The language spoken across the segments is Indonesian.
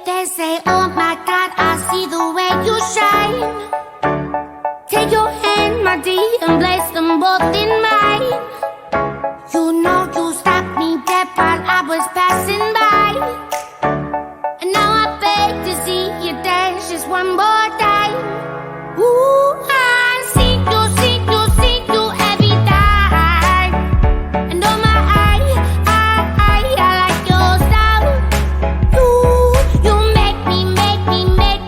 They say, oh my God, I see the way you shine. Take your hand, my dear, and place them both in mine. You know you stopped me dead while I was passing by. And now I beg to see you dance just one more time. Ooh, I see you every time. And oh my, I like your style. You make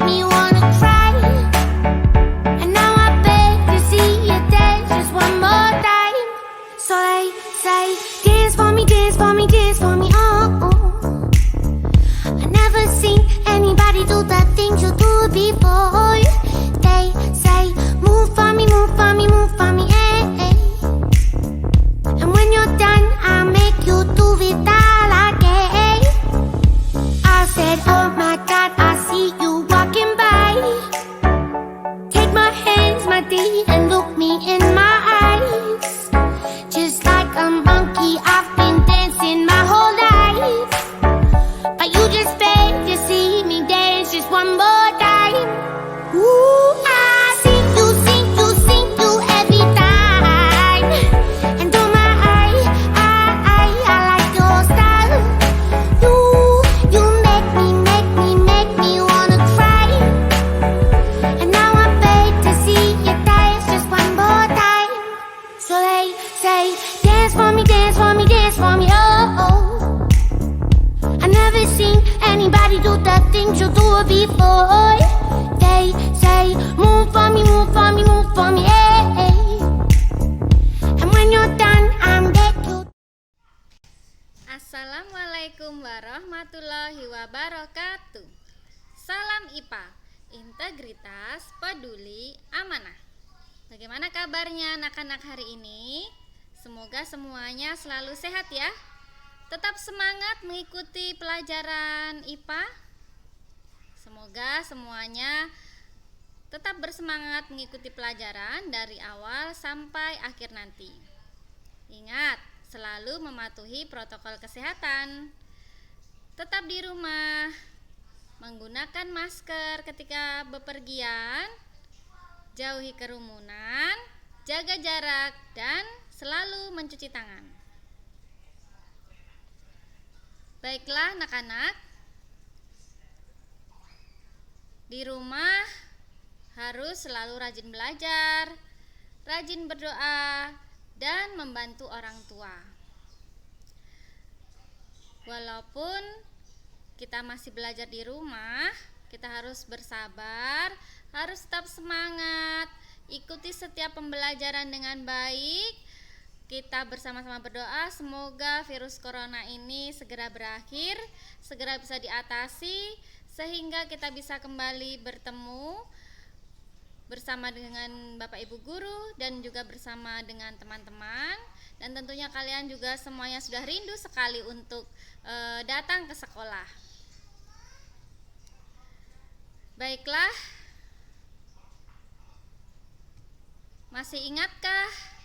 me wanna try. And now I beg to see you dance just one more time. So they say, dance for me, oh, oh. I never seen anybody do the things you do before. They say, move for me, eh, eh. And when you're done, I'll make you do it all again. I said, oh my God, I see you walking by. Take my hands, my dear, and look me in my eyes. Just like a monkey, I've been dancing my whole life. But you just beg to see me dance just one more time. Ooh, I see you every time. And oh my, I like your style. You make me wanna cry. And now I beg to see you dance just one more time. So they say, dance for me, oh, oh. I never seen anybody do the things you do before. They say, move for me, eh, eh. And when you're done, I'm back to. Assalamualaikum warahmatullahi wabarakatuh. Salam IPA, integritas, peduli, amanah. Bagaimana kabarnya anak-anak hari ini? Semoga semuanya selalu sehat ya. Tetap semangat mengikuti pelajaran IPA. Semoga semuanya tetap bersemangat mengikuti pelajaran dari awal sampai akhir nanti. Ingat, selalu mematuhi protokol kesehatan. Tetap di rumah, menggunakan masker ketika bepergian, jauhi kerumunan, jaga jarak, dan selalu mencuci tangan. Baiklah anak-anak, di rumah harus selalu rajin belajar, rajin berdoa, dan membantu orang tua. Walaupun kita masih belajar di rumah, kita harus bersabar, harus tetap semangat, ikuti setiap pembelajaran dengan baik. Kita bersama-sama berdoa semoga virus corona ini segera berakhir, segera bisa diatasi, sehingga kita bisa kembali bertemu bersama dengan Bapak Ibu Guru dan juga bersama dengan teman-teman. Dan tentunya kalian juga semuanya sudah rindu sekali untuk datang ke sekolah. Baiklah, masih ingatkah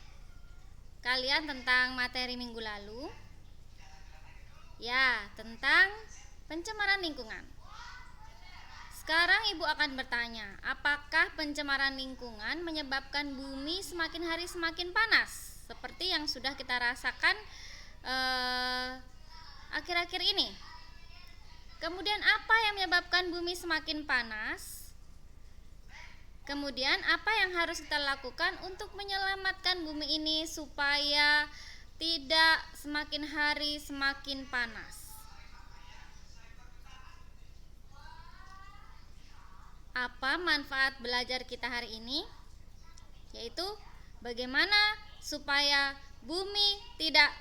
kalian tentang materi minggu lalu? Ya, tentang pencemaran lingkungan. Sekarang Ibu akan bertanya, apakah pencemaran lingkungan menyebabkan bumi semakin hari semakin panas? Seperti yang sudah kita rasakan akhir-akhir ini. Kemudian apa yang menyebabkan bumi semakin panas? Kemudian apa yang harus kita lakukan untuk menyelamatkan bumi ini supaya tidak semakin hari semakin panas? Apa manfaat belajar kita hari ini? Yaitu bagaimana supaya bumi tidak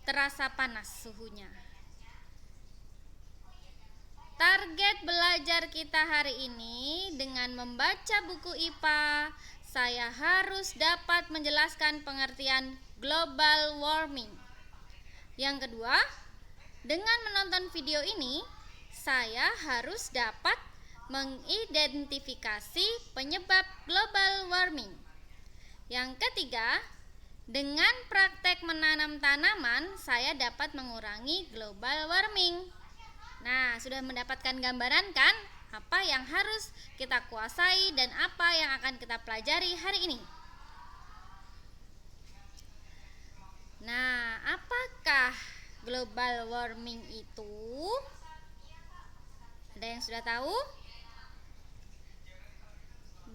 terasa panas suhunya. Target belajar kita hari ini dengan membaca buku IPA, saya harus dapat menjelaskan pengertian global warming. Yang kedua, dengan menonton video ini, saya harus dapat mengidentifikasi penyebab global warming. Yang ketiga, Dengan praktek menanam tanaman, saya dapat mengurangi global warming. Nah, sudah mendapatkan gambaran kan apa yang harus kita kuasai dan apa yang akan kita pelajari hari ini? Nah, apakah global warming itu? Ada yang sudah tahu?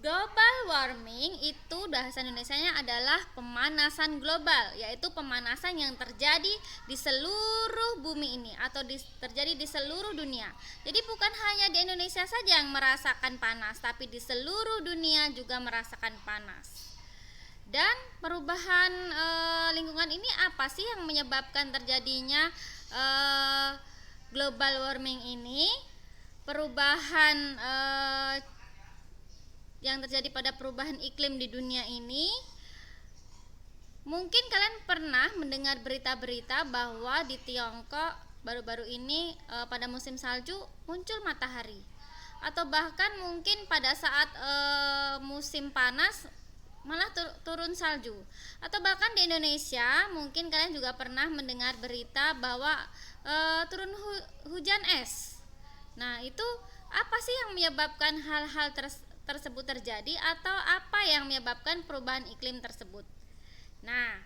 Global warming itu bahasa Indonesianya adalah pemanasan global, yaitu pemanasan yang terjadi di seluruh bumi ini atau terjadi di seluruh dunia. Jadi bukan hanya di Indonesia saja yang merasakan panas, tapi di seluruh dunia juga merasakan panas. Dan perubahan lingkungan ini apa sih yang menyebabkan terjadinya global warming ini? Perubahan yang terjadi pada perubahan iklim di dunia ini, mungkin kalian pernah mendengar berita-berita bahwa di Tiongkok baru-baru ini pada musim salju muncul matahari, atau bahkan mungkin pada saat musim panas malah turun salju, atau bahkan di Indonesia mungkin kalian juga pernah mendengar berita bahwa turun hujan es. Nah, itu apa sih yang menyebabkan hal-hal tersebut terjadi, atau apa yang menyebabkan perubahan iklim tersebut? Nah,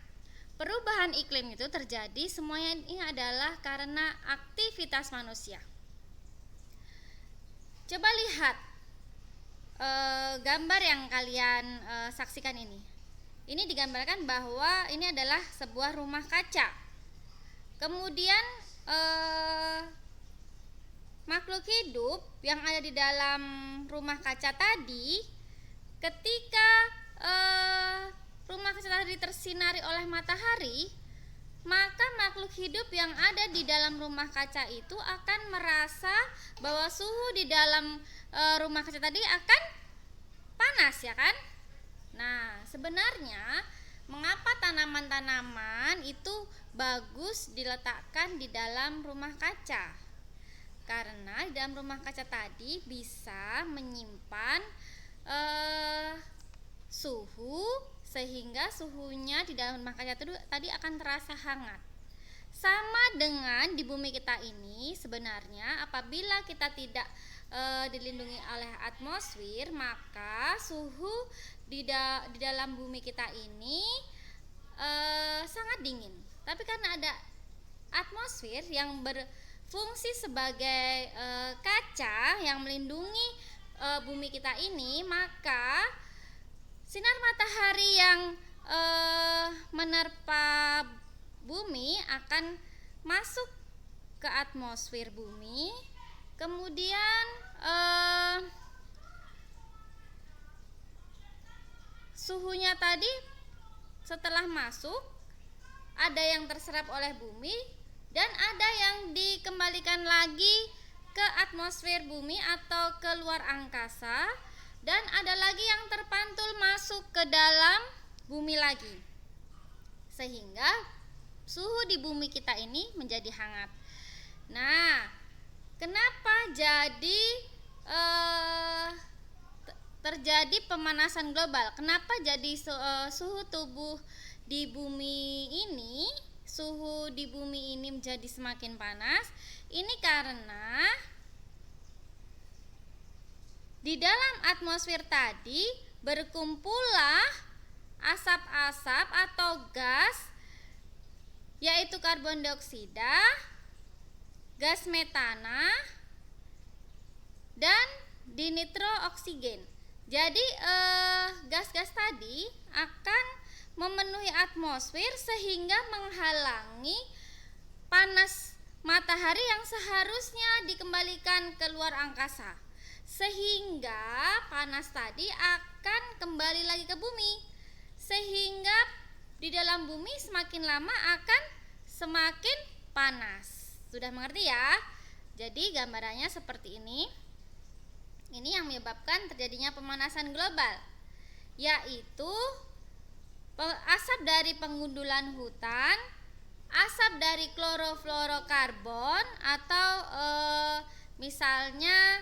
perubahan iklim itu terjadi semuanya ini adalah karena aktivitas manusia. Coba lihat gambar yang kalian saksikan ini. Ini digambarkan bahwa ini adalah sebuah rumah kaca. Kemudian makhluk hidup yang ada di dalam rumah kaca tadi, ketika rumah kaca tadi tersinari oleh matahari, maka makhluk hidup yang ada di dalam rumah kaca itu akan merasa bahwa suhu di dalam rumah kaca tadi akan panas, ya kan? Nah, sebenarnya mengapa tanaman-tanaman itu bagus diletakkan di dalam rumah kaca? Karena di dalam rumah kaca tadi bisa menyimpan suhu, sehingga suhunya di dalam rumah kaca tadi akan terasa hangat. Sama dengan di bumi kita ini, sebenarnya apabila kita tidak dilindungi oleh atmosfer, maka suhu di dalam bumi kita ini sangat dingin. Tapi karena ada atmosfer yang berfungsi sebagai kaca yang melindungi bumi kita ini, maka sinar matahari yang menerpa bumi akan masuk ke atmosfer bumi. Kemudian suhunya tadi setelah masuk, ada yang terserap oleh bumi dan ada yang dikembalikan lagi ke atmosfer bumi atau ke luar angkasa, dan ada lagi yang terpantul masuk ke dalam bumi lagi, sehingga suhu di bumi kita ini menjadi hangat. Nah, kenapa jadi terjadi pemanasan global? Kenapa jadi suhu tubuh di bumi ini, suhu di bumi ini menjadi semakin panas? Ini karena di dalam atmosfer tadi berkumpullah asap-asap atau gas, yaitu karbon dioksida, gas metana, dan dinitrooksigen. Jadi gas-gas tadi akan memenuhi atmosfer sehingga menghalangi panas matahari yang seharusnya dikembalikan ke luar angkasa, sehingga panas tadi akan kembali lagi ke bumi, sehingga di dalam bumi semakin lama akan semakin panas. Sudah mengerti ya? Jadi gambarannya seperti ini. Ini yang menyebabkan terjadinya pemanasan global, yaitu asap dari penggundulan hutan, asap dari klorofluorokarbon, atau misalnya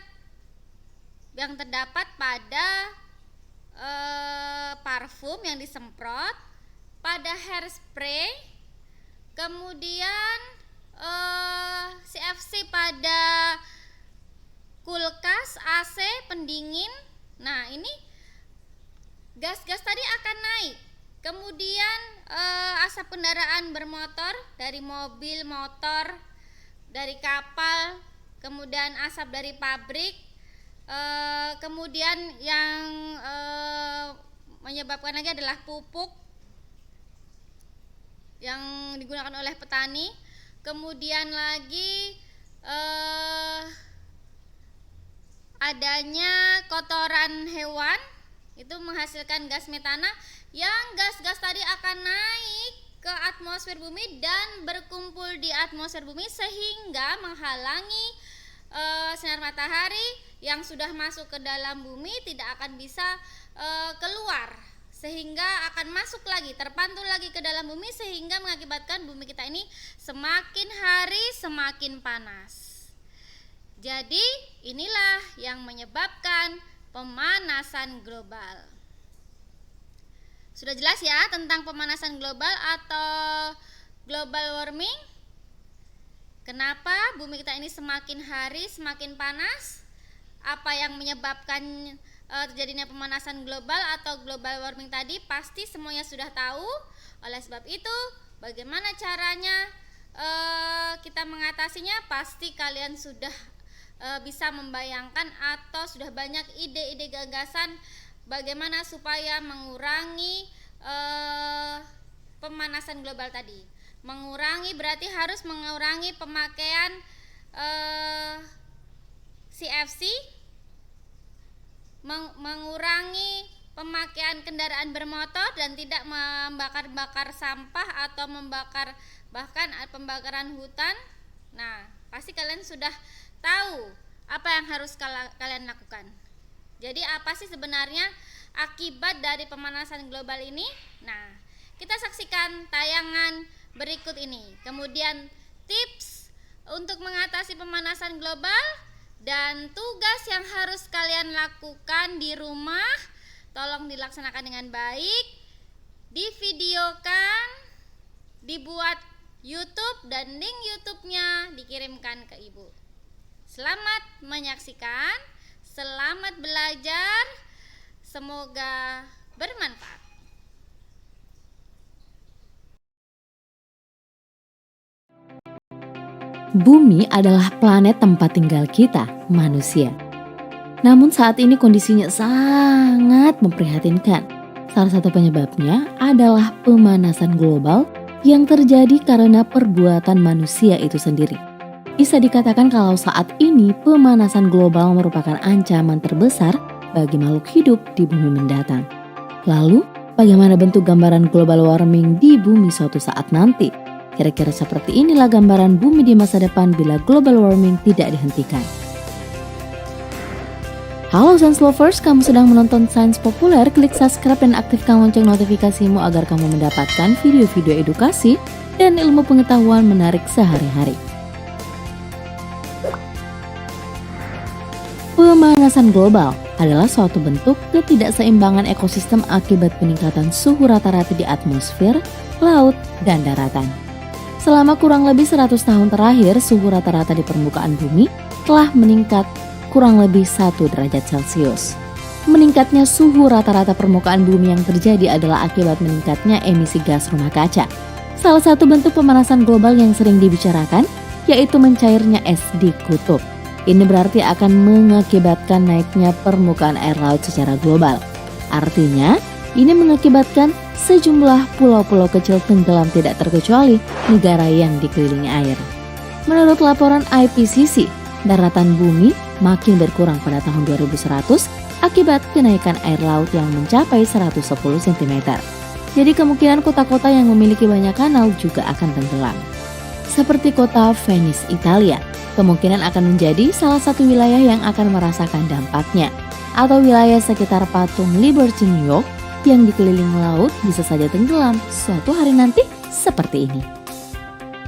yang terdapat pada parfum yang disemprot, pada hairspray, kemudian CFC pada kulkas, AC, pendingin. Nah, ini gas-gas tadi akan naik. Kemudian asap kendaraan bermotor dari mobil, motor, dari kapal, kemudian asap dari pabrik, kemudian yang menyebabkan lagi adalah pupuk yang digunakan oleh petani. Kemudian lagi adanya kotoran hewan, itu menghasilkan gas metana, yang gas-gas tadi akan naik ke atmosfer bumi dan berkumpul di atmosfer bumi sehingga menghalangi sinar matahari yang sudah masuk ke dalam bumi tidak akan bisa keluar, sehingga akan masuk lagi, terpantul lagi ke dalam bumi, sehingga mengakibatkan bumi kita ini semakin hari semakin panas. Jadi inilah yang menyebabkan pemanasan global. Sudah jelas ya tentang pemanasan global atau global warming? Kenapa bumi kita ini semakin hari semakin panas? Apa yang menyebabkan terjadinya pemanasan global atau global warming tadi? Pasti semuanya sudah tahu. Oleh sebab itu, bagaimana caranya kita mengatasinya? Pasti kalian sudah bisa membayangkan atau sudah banyak ide-ide gagasan bagaimana supaya mengurangi pemanasan global tadi. Mengurangi berarti harus mengurangi pemakaian CFC, mengurangi pemakaian kendaraan bermotor dan tidak membakar-bakar sampah atau membakar bahkan pembakaran hutan. Nah, pasti kalian sudah tahu apa yang harus kalian lakukan. Jadi apa sih sebenarnya akibat dari pemanasan global ini? Nah, kita saksikan tayangan berikut ini. Kemudian tips untuk mengatasi pemanasan global dan tugas yang harus kalian lakukan di rumah, tolong dilaksanakan dengan baik, divideokan, dibuat YouTube dan link YouTube-nya dikirimkan ke ibu. Selamat menyaksikan, selamat belajar, semoga bermanfaat. Bumi adalah planet tempat tinggal kita, manusia. Namun saat ini kondisinya sangat memprihatinkan. Salah satu penyebabnya adalah pemanasan global yang terjadi karena perbuatan manusia itu sendiri. Bisa dikatakan kalau saat ini pemanasan global merupakan ancaman terbesar bagi makhluk hidup di bumi mendatang. Lalu, bagaimana bentuk gambaran global warming di bumi suatu saat nanti? Kira-kira seperti inilah gambaran bumi di masa depan bila global warming tidak dihentikan. Halo Science Lovers, kamu sedang menonton Sains Populer. Klik subscribe dan aktifkan lonceng notifikasimu agar kamu mendapatkan video-video edukasi dan ilmu pengetahuan menarik sehari-hari. Pemanasan global adalah suatu bentuk ketidakseimbangan ekosistem akibat peningkatan suhu rata-rata di atmosfer, laut, dan daratan. Selama kurang lebih 100 tahun terakhir, suhu rata-rata di permukaan bumi telah meningkat kurang lebih 1 derajat Celcius. Meningkatnya suhu rata-rata permukaan bumi yang terjadi adalah akibat meningkatnya emisi gas rumah kaca. Salah satu bentuk pemanasan global yang sering dibicarakan yaitu mencairnya es di kutub. Ini berarti akan mengakibatkan naiknya permukaan air laut secara global. Artinya, ini mengakibatkan sejumlah pulau-pulau kecil tenggelam tidak terkecuali negara yang dikelilingi air. Menurut laporan IPCC, daratan bumi makin berkurang pada tahun 2100 akibat kenaikan air laut yang mencapai 110 cm. Jadi kemungkinan kota-kota yang memiliki banyak kanal juga akan tenggelam. Seperti kota Venice, Italia, kemungkinan akan menjadi salah satu wilayah yang akan merasakan dampaknya. Atau wilayah sekitar patung Liberty, New York, yang dikelilingi laut bisa saja tenggelam suatu hari nanti seperti ini.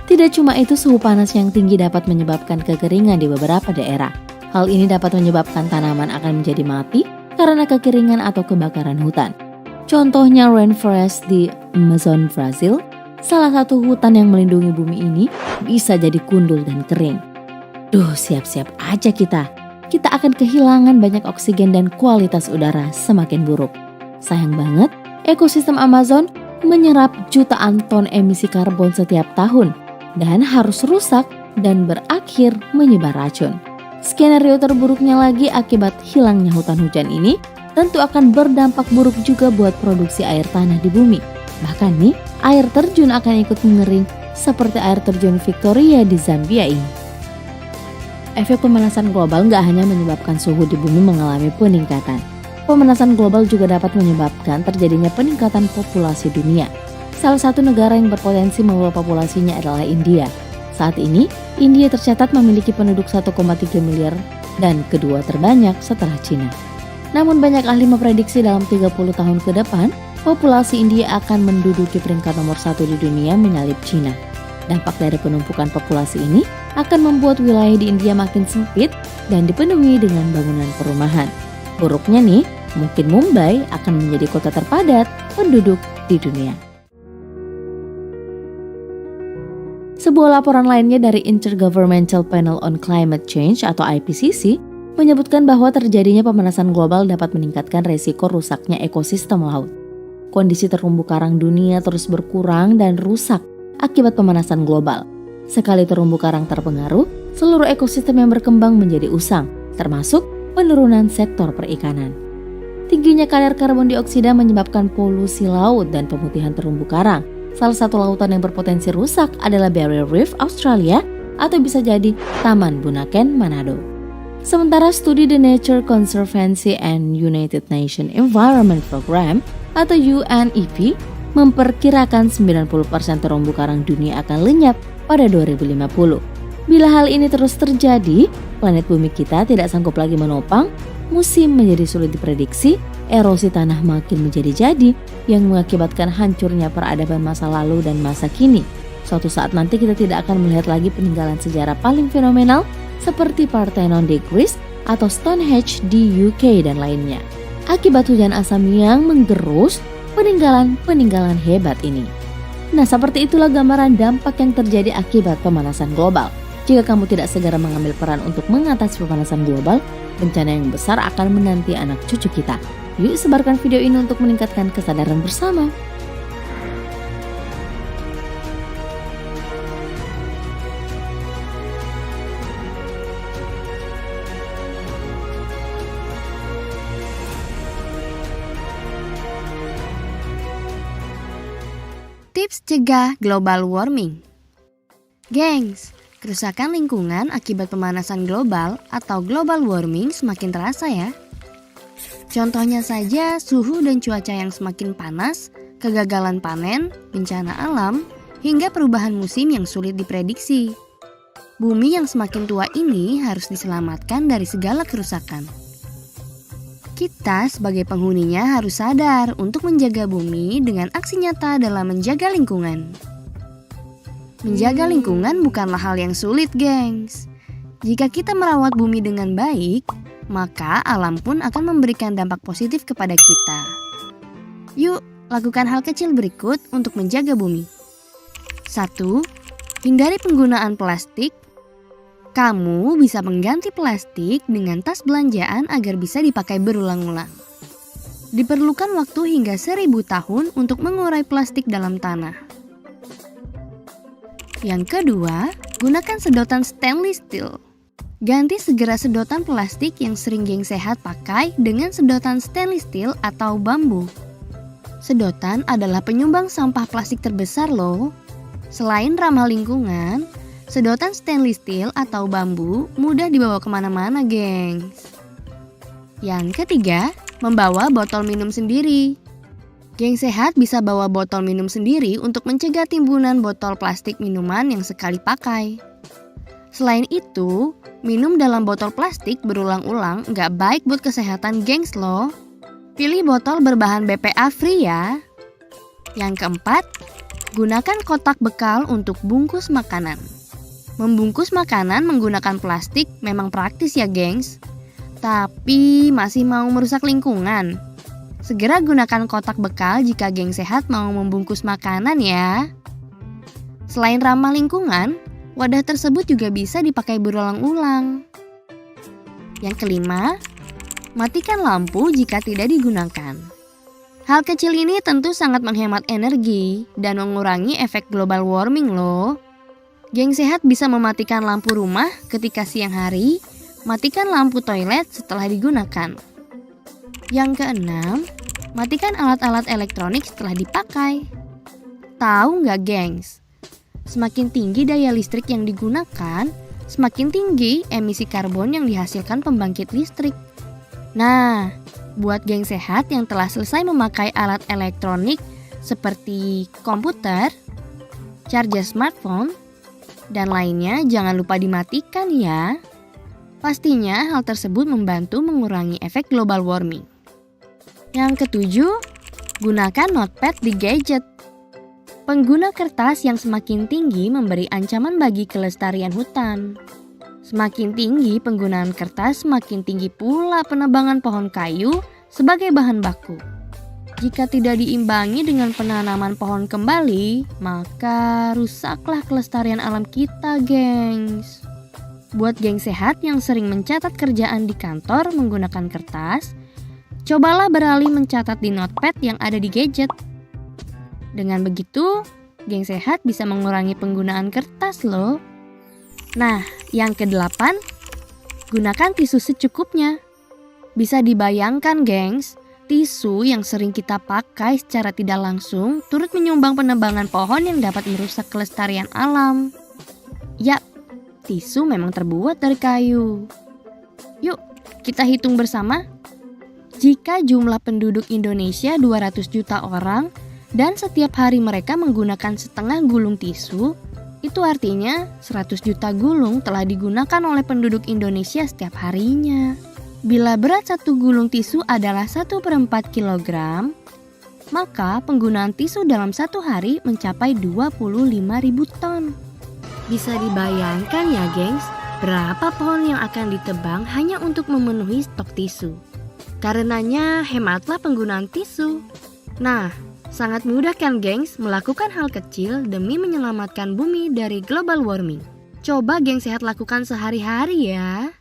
Tidak cuma itu, suhu panas yang tinggi dapat menyebabkan kekeringan di beberapa daerah. Hal ini dapat menyebabkan tanaman akan menjadi mati karena kekeringan atau kebakaran hutan. Contohnya rainforest di Amazon Brazil, salah satu hutan yang melindungi bumi ini bisa jadi gundul dan kering. Duh, siap-siap aja kita. Kita akan kehilangan banyak oksigen dan kualitas udara semakin buruk. Sayang banget, ekosistem Amazon menyerap jutaan ton emisi karbon setiap tahun dan harus rusak dan berakhir menyebar racun. Skenario terburuknya lagi akibat hilangnya hutan hujan ini tentu akan berdampak buruk juga buat produksi air tanah di bumi. Bahkan nih, air terjun akan ikut mengering seperti air terjun Victoria di Zambia ini. Efek pemanasan global nggak hanya menyebabkan suhu di bumi mengalami peningkatan. Pemanasan global juga dapat menyebabkan terjadinya peningkatan populasi dunia. Salah satu negara yang berpotensi membawa populasinya adalah India. Saat ini, India tercatat memiliki penduduk 1,3 miliar dan kedua terbanyak setelah Cina. Namun banyak ahli memprediksi dalam 30 tahun ke depan, populasi India akan menduduki peringkat nomor 1 di dunia menyalip Cina. Dampak dari penumpukan populasi ini akan membuat wilayah di India makin sempit dan dipenuhi dengan bangunan perumahan. Buruknya nih, mungkin Mumbai akan menjadi kota terpadat penduduk di dunia. Sebuah laporan lainnya dari Intergovernmental Panel on Climate Change atau IPCC menyebutkan bahwa terjadinya pemanasan global dapat meningkatkan resiko rusaknya ekosistem laut. Kondisi terumbu karang dunia terus berkurang dan rusak akibat pemanasan global. Sekali terumbu karang terpengaruh, seluruh ekosistem yang berkembang menjadi usang, termasuk penurunan sektor perikanan. Tingginya kadar karbon dioksida menyebabkan polusi laut dan pemutihan terumbu karang. Salah satu lautan yang berpotensi rusak adalah Barrier Reef Australia atau bisa jadi Taman Bunaken Manado. Sementara studi The Nature Conservancy and United Nations Environment Program atau UNEP memperkirakan 90% terumbu karang dunia akan lenyap pada 2050. Bila hal ini terus terjadi, planet bumi kita tidak sanggup lagi menopang, musim menjadi sulit diprediksi, erosi tanah makin menjadi-jadi yang mengakibatkan hancurnya peradaban masa lalu dan masa kini. Suatu saat nanti kita tidak akan melihat lagi peninggalan sejarah paling fenomenal seperti Parthenon di Greece atau Stonehenge di UK dan lainnya. Akibat hujan asam yang menggerus peninggalan hebat ini. Nah, seperti itulah gambaran dampak yang terjadi akibat pemanasan global. Jika kamu tidak segera mengambil peran untuk mengatasi pemanasan global, bencana yang besar akan menanti anak cucu kita. Yuk sebarkan video ini untuk meningkatkan kesadaran bersama. Tips cegah global warming. Gengs, kerusakan lingkungan akibat pemanasan global atau global warming semakin terasa ya. Contohnya saja suhu dan cuaca yang semakin panas, kegagalan panen, bencana alam, hingga perubahan musim yang sulit diprediksi. Bumi yang semakin tua ini harus diselamatkan dari segala kerusakan. Kita sebagai penghuninya harus sadar untuk menjaga bumi dengan aksi nyata dalam menjaga lingkungan. Menjaga lingkungan bukanlah hal yang sulit, gengs. Jika kita merawat bumi dengan baik, maka alam pun akan memberikan dampak positif kepada kita. Yuk, lakukan hal kecil berikut untuk menjaga bumi. 1. Hindari penggunaan plastik. Kamu bisa mengganti plastik dengan tas belanjaan agar bisa dipakai berulang-ulang. Diperlukan waktu hingga 1000 tahun untuk mengurai plastik dalam tanah. Yang kedua, gunakan sedotan stainless steel. Ganti segera sedotan plastik yang sering geng sehat pakai dengan sedotan stainless steel atau bambu. Sedotan adalah penyumbang sampah plastik terbesar loh. Selain ramah lingkungan, sedotan stainless steel atau bambu mudah dibawa kemana-mana, gengs. Yang ketiga, membawa botol minum sendiri. Geng sehat bisa bawa botol minum sendiri untuk mencegah timbunan botol plastik minuman yang sekali pakai. Selain itu, minum dalam botol plastik berulang-ulang nggak baik buat kesehatan, gengs loh. Pilih botol berbahan BPA free ya. Yang keempat, gunakan kotak bekal untuk bungkus makanan. Membungkus makanan menggunakan plastik memang praktis ya, gengs. Tapi masih mau merusak lingkungan. Segera gunakan kotak bekal jika geng sehat mau membungkus makanan ya. Selain ramah lingkungan, wadah tersebut juga bisa dipakai berulang-ulang. Yang kelima, matikan lampu jika tidak digunakan. Hal kecil ini tentu sangat menghemat energi dan mengurangi efek global warming loh. Geng sehat bisa mematikan lampu rumah ketika siang hari, matikan lampu toilet setelah digunakan. Yang keenam, matikan alat-alat elektronik setelah dipakai. Tahu nggak gengs? Semakin tinggi daya listrik yang digunakan, semakin tinggi emisi karbon yang dihasilkan pembangkit listrik. Nah, buat geng sehat yang telah selesai memakai alat elektronik seperti komputer, charger smartphone, dan lainnya jangan lupa dimatikan ya. Pastinya hal tersebut membantu mengurangi efek global warming. Yang ketujuh, gunakan notepad di gadget. Pengguna kertas yang semakin tinggi memberi ancaman bagi kelestarian hutan. Semakin tinggi penggunaan kertas, semakin tinggi pula penebangan pohon kayu sebagai bahan baku. Jika tidak diimbangi dengan penanaman pohon kembali, maka rusaklah kelestarian alam kita, gengs. Buat geng sehat yang sering mencatat kerjaan di kantor menggunakan kertas, cobalah beralih mencatat di notepad yang ada di gadget. Dengan begitu, geng sehat bisa mengurangi penggunaan kertas loh. Nah, yang kedelapan, gunakan tisu secukupnya. Bisa dibayangkan gengs, tisu yang sering kita pakai secara tidak langsung turut menyumbang penebangan pohon yang dapat merusak kelestarian alam. Yap, tisu memang terbuat dari kayu. Yuk, kita hitung bersama. Jika jumlah penduduk Indonesia 200 juta orang dan setiap hari mereka menggunakan setengah gulung tisu, itu artinya 100 juta gulung telah digunakan oleh penduduk Indonesia setiap harinya. Bila berat satu gulung tisu adalah 1/4 kilogram, maka penggunaan tisu dalam satu hari mencapai 25.000 ton. Bisa dibayangkan ya gengs, berapa pohon yang akan ditebang hanya untuk memenuhi stok tisu. Karenanya hematlah penggunaan tisu. Nah, sangat mudah kan gengs melakukan hal kecil demi menyelamatkan bumi dari global warming. Coba geng sehat lakukan sehari-hari ya.